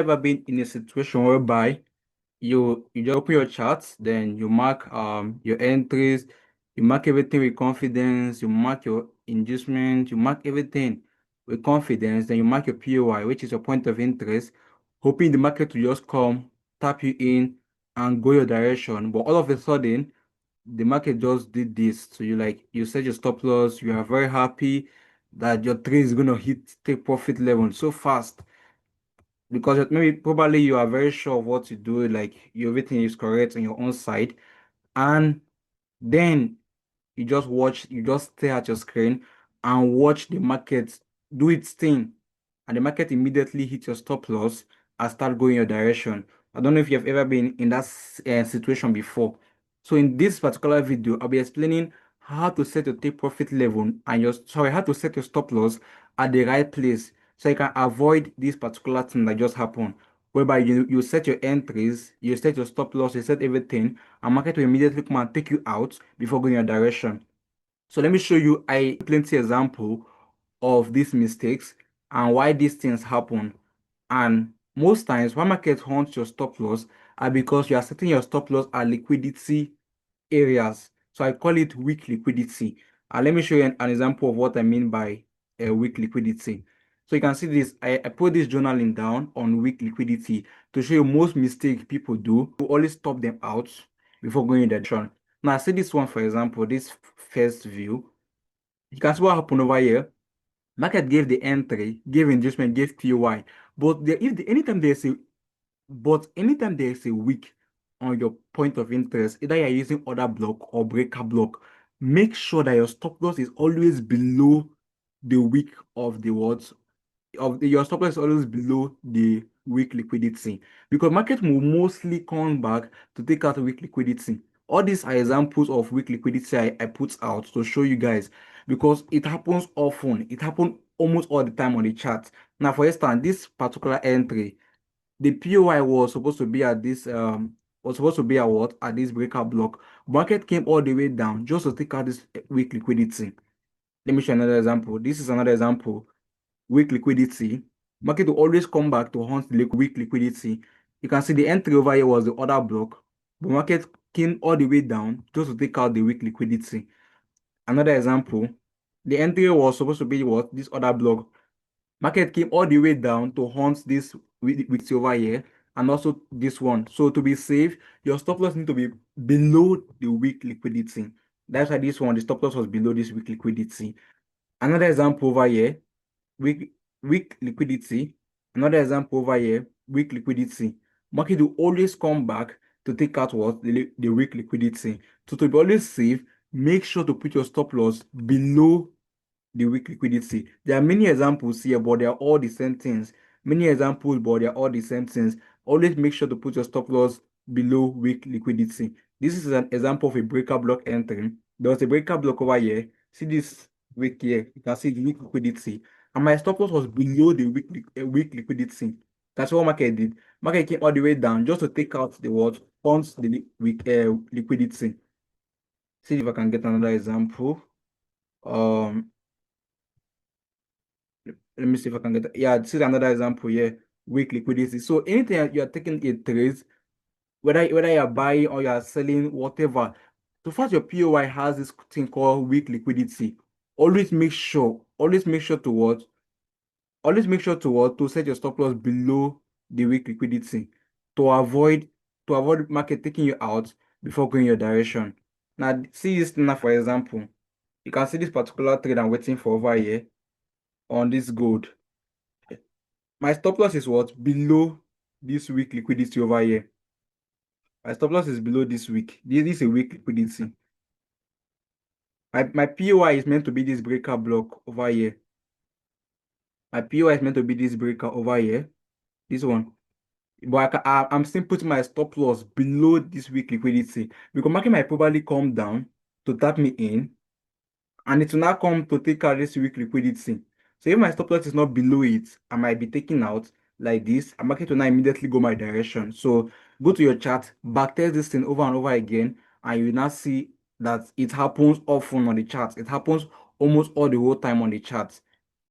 Ever been in a situation whereby you just open your charts, then you mark your entries, you mark everything with confidence, you mark your inducement, you mark everything with confidence, then you mark your POI, which is your point of interest, hoping the market to just come, tap you in, and go your direction. But all of a sudden, the market just did this. So you set your stop loss, you are very happy that your trade is gonna hit take profit level so fast because maybe probably you are very sure of what you do, like everything is correct on your own side, and then you just stare at your screen and watch the market do its thing, and the market immediately hit your stop loss and start going your direction. I don't know if you have ever been in that situation before. So in this particular video, I'll be explaining how to set your take profit level and how to set your stop loss at the right place so you can avoid this particular thing that just happened, whereby you set your entries, you set your stop loss, you set everything, and market will immediately come and take you out before going your direction. So let me show you I plenty example of these mistakes and why these things happen. And most times why market haunts your stop loss are because you are setting your stop loss at liquidity areas. So I call it weak liquidity. And let me show you an example of what I mean by a weak liquidity. So you can see this. I put this journaling down on weak liquidity to show you most mistake people do. You always stop them out before going in the direction. Now, I see this one, for example, this first view. You can see what happened over here. Market gave the entry, gave inducement, gave POI. But anytime there is a wick on your point of interest, either you're using order block or breaker block, make sure that your stop loss is always below the wick of the words your stop loss is always below the weak liquidity, because market will mostly come back to take out weak liquidity. All these are examples of weak liquidity I put out to show you guys, because it happens often. It happens almost all the time on the chart. Now, for instance, this particular entry, the POI was supposed to be at this was supposed to be at what, at this breakout block. Market came all the way down just to take out this weak liquidity. Let me show another example. This is another example. Weak liquidity. Market will always come back to hunt the weak liquidity. You can see the entry over here was the order block, but market came all the way down just to take out the weak liquidity. Another example, the entry was supposed to be what, this order block. Market came all the way down to hunt this weak over here and also this one. So to be safe, your stop loss need to be below the weak liquidity. That's why this one, the stop loss was below this weak liquidity. Another example over here, weak weak liquidity. Another example over here, weak liquidity. Market will always come back to take out what, the weak liquidity. So to be always safe, make sure to put your stop loss below the weak liquidity. There are many examples here, but they are all the same things. Many examples, but they are all the same things. Always make sure to put your stop loss below weak liquidity. This is an example of a breaker block entry. There was a breaker block over here. See this weak here. You can see the weak liquidity. And my stop loss was below the weak liquidity. That's what market did. Market came all the way down just to take out the what, funds the weak liquidity. See if I can get another example. Um, Let me see if I can get, yeah, this is another example here, weak liquidity. So anything you are taking a trade, whether you are buying or you are selling, whatever, so far your POI has this thing called weak liquidity, always make sure to what, to set your stop loss below the weak liquidity to avoid market taking you out before going your direction. Now see this now, for example, you can see this particular trade I'm waiting for over here on this gold. My stop loss is what? Below this weak liquidity over here. My stop loss is below this week. This is a weak liquidity. My POI is meant to be this breaker block over here. My POI is meant to be this breaker over here. This one. But I'm still putting my stop loss below this weak liquidity, because market might probably come down to tap me in, and it will now come to take out this weak liquidity. So if my stop loss is not below it, I might be taking out like this. A market will now immediately go my direction. So go to your chart, backtest this thing over and over again, and you will now see that it happens often on the chart. It happens almost all the whole time on the chart.